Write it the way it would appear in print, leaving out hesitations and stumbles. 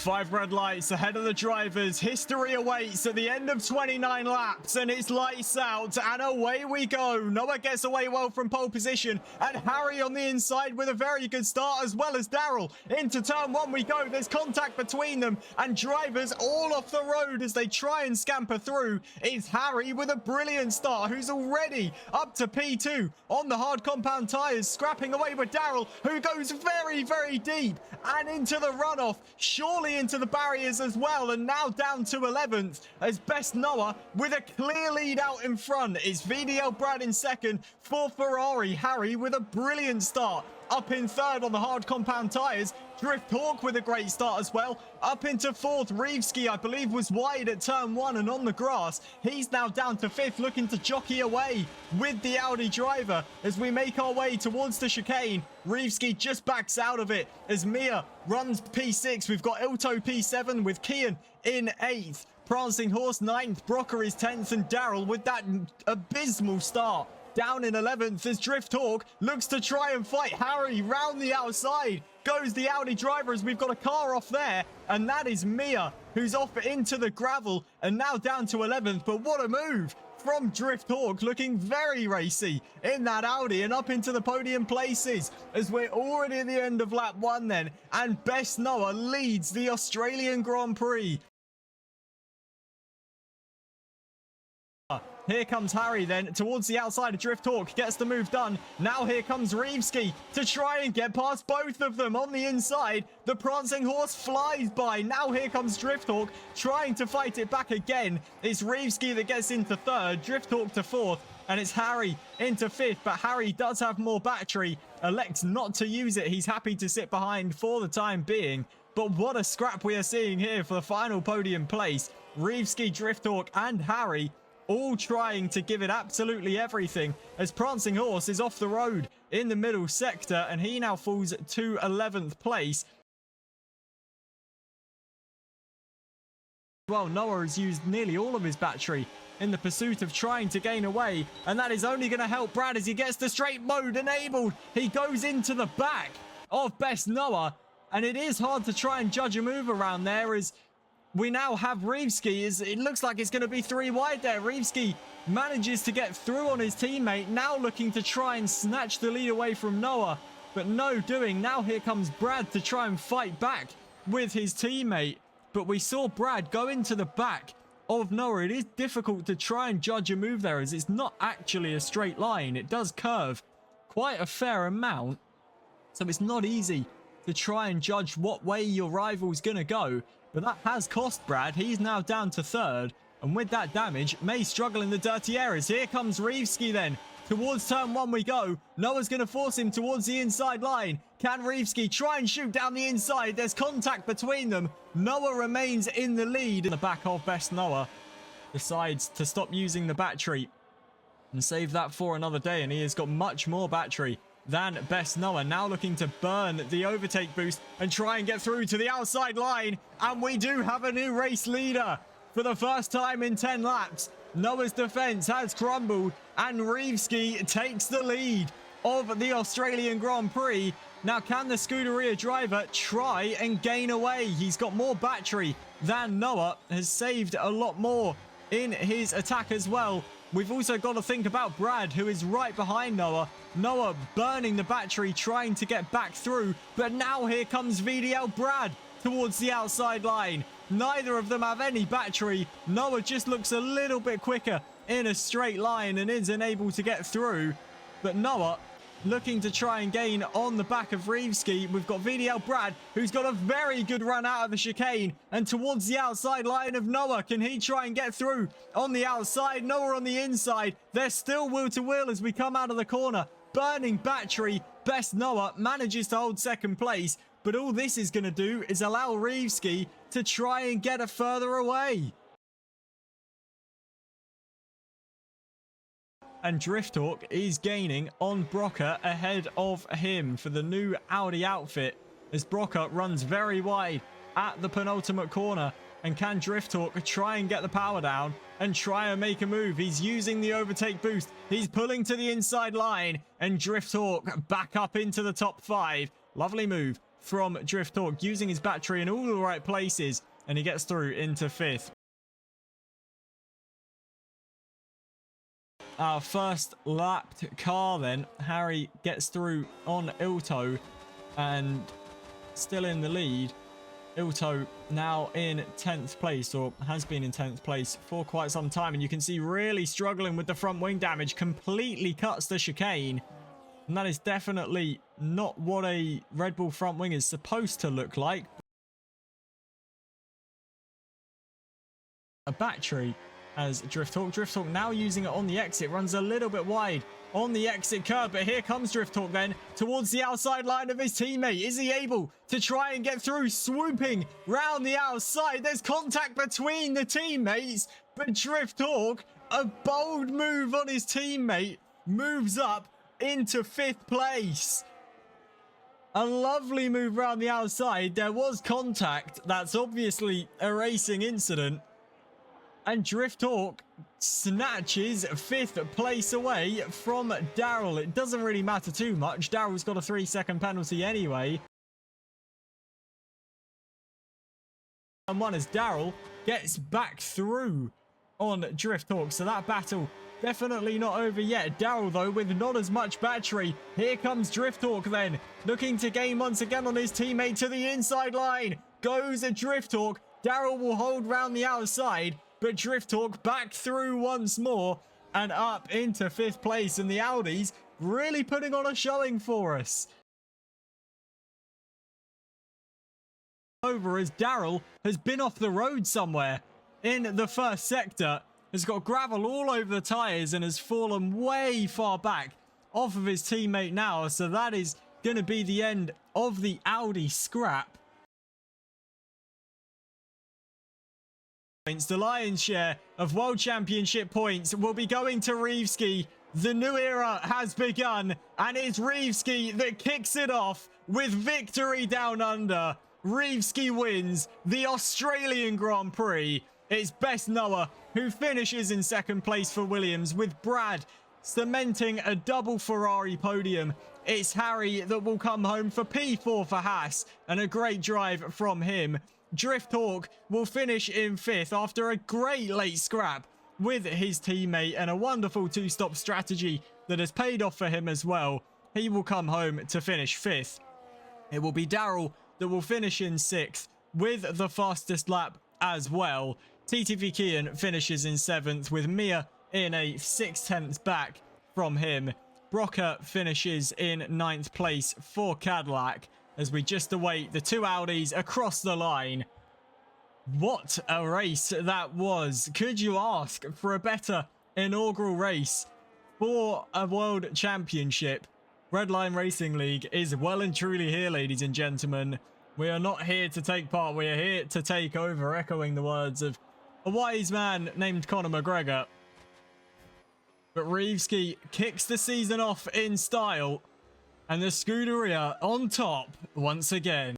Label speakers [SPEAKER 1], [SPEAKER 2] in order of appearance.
[SPEAKER 1] 5 red lights ahead of the drivers. History awaits at the end of 29 laps, and it's lights out, and away we go. Noah gets away well from pole position, and Harry on the inside with a very good start, as well as Daryl. Into turn 1 we go. There's contact between them, and drivers all off the road as they try and scamper through. It's Harry with a brilliant start, who's already up to P2 on the hard compound tyres, scrapping away with Daryl, who goes very, very deep and into the runoff, surely into the barriers as well, and now down to 11th as Best Noah with a clear lead out in front. It's VDL Brad in second for Ferrari. Harry with a brilliant start up in third on the hard compound tyres. Drift Hawk with a great start as well. Up into fourth. Reevski, I believe, was wide at turn 1 and on the grass. He's now down to fifth, looking to jockey away with the Audi driver as we make our way towards the chicane. Reevski just backs out of it as Mia runs P6. We've got Ilto P7 with Kian in 8th. Prancing Horse 9th. Brocker is 10th, and Daryl with that abysmal start down in 11th as Drift Hawk looks to try and fight Harry round the outside. Goes the Audi driver as we've got a car off there, and that is Mia, who's off into the gravel and now down to 11th. But what a move from Drift Hawk, looking very racy in that Audi and up into the podium places as we're already at the end of lap 1 then, and Best Noah leads the Australian Grand Prix. Here comes Harry then towards the outside of Drift Hawk, gets the move done. Now here comes Reevski to try and get past both of them on the inside. The Prancing Horse flies by. Now here comes Drift Hawk trying to fight it back again. It's Reevski that gets into third, Drift Hawk to fourth, and it's Harry into fifth. But Harry does have more battery, elects not to use it. He's happy to sit behind for the time being. But what a scrap we are seeing here for the final podium place. Reevski, Drift Hawk and Harry all trying to give it absolutely everything as Prancing Horse is off the road in the middle sector, and he now falls to 11th place. Well, Noah has used nearly all of his battery in the pursuit of trying to gain away, and that is only going to help Brad as he gets the straight mode enabled. He goes into the back of Best Noah, and it is hard to try and judge a move around there as we now have Reevski. It looks like it's going to be 3 wide there. Reevski manages to get through on his teammate, now looking to try and snatch the lead away from Noah, but no doing. Now here comes Brad to try and fight back with his teammate, but we saw Brad go into the back of Noah. It is difficult to try and judge a move there as it's not actually a straight line. It does curve quite a fair amount, so it's not easy to try and judge what way your rival's going to go. But that has cost Brad. He's now down to third, and with that damage may struggle in the dirty areas. Here comes Reevski then. Towards turn 1 we go. Noah's going to force him towards the inside line. Can Reevski try and shoot down the inside? There's contact between them. Noah remains in the lead. In the back of Best Noah decides to stop using the battery and save that for another day, and he has got much more battery than Best Noah. Now looking to burn the overtake boost and try and get through to the outside line, and we do have a new race leader for the first time in 10 laps. Noah's defense has crumbled, and Reevski takes the lead of the Australian Grand Prix. Now can the Scuderia driver try and gain away? He's got more battery than Noah, has saved a lot more in his attack as well. We've also got to think about Brad, who is right behind Noah. Noah burning the battery, trying to get back through. But now here comes VDL Brad towards the outside line. Neither of them have any battery. Noah just looks a little bit quicker in a straight line and is unable to get through. But Noah looking to try and gain on the back of Reevski. We've got VDL Brad, who's got a very good run out of the chicane and towards the outside line of Noah. Can he try and get through on the outside? Noah on the inside. They're still wheel to wheel as we come out of the corner. Burning battery. Best Noah manages to hold second place, but all this is going to do is allow Reevski to try and get it further away. And Drift Hawk is gaining on Brocker ahead of him for the new Audi outfit as Brocker runs very wide at the penultimate corner. And can Drift Hawk try and get the power down and try and make a move? He's using the overtake boost. He's pulling to the inside line, and Drift Hawk back up into the top 5. Lovely move from Drift Talk, using his battery in all the right places, and he gets through into 5th. Our first lapped car then, Harry gets through on Ilto and still in the lead. Ilto now in 10th place, or has been in 10th place for quite some time, and you can see really struggling with the front wing damage, completely cuts the chicane, and that is definitely not what a Red Bull front wing is supposed to look like. A battery as Drift Talk now using it on the exit, runs a little bit wide on the exit curve, but here comes Drift Talk then towards the outside line of his teammate. Is he able to try and get through, swooping round the outside? There's contact between the teammates, but Drift Talk, a bold move on his teammate, moves up into 5th place. A lovely move round the outside. There was contact. That's obviously a racing incident. And Drift Talk snatches 5th place away from Daryl. It doesn't really matter too much. Daryl's got a 3-second penalty anyway. And one as Daryl gets back through on Drift Talk. So that battle definitely not over yet. Daryl, though, with not as much battery. Here comes Drift Talk then, looking to gain once again on his teammate to the inside line. Goes a Drift Talk. Daryl will hold round the outside, but Drift Talk back through once more and up into 5th place. And the Audis really putting on a showing for us. Over as Daryl has been off the road somewhere in the first sector, has got gravel all over the tyres and has fallen way far back off of his teammate now. So that is going to be the end of the Audi scrap. The lion's share of World Championship points will be going to Reevski. The new era has begun, and it's Reevski that kicks it off with victory down under. Reevski wins the Australian Grand Prix. It's Best Noah who finishes in 2nd place for Williams, with Brad cementing a double Ferrari podium. It's Harry that will come home for P4 for Haas, and a great drive from him. Drift Talk will finish in 5th after a great late scrap with his teammate, and a wonderful 2-stop strategy that has paid off for him as well. He will come home to finish 5th. It will be Daryl that will finish in 6th with the fastest lap as well. TTV Kian finishes in 7th, with Mia in a 6/10 back from him. Brocker finishes in 9th place for Cadillac, as we just await the 2 Audis across the line. What a race that was. Could you ask for a better inaugural race for a World Championship? RedLine Racing League is well and truly here, ladies and gentlemen. We are not here to take part, we are here to take over, echoing the words of a wise man named Conor McGregor. But Reevski kicks the season off in style, and the Scuderia on top once again.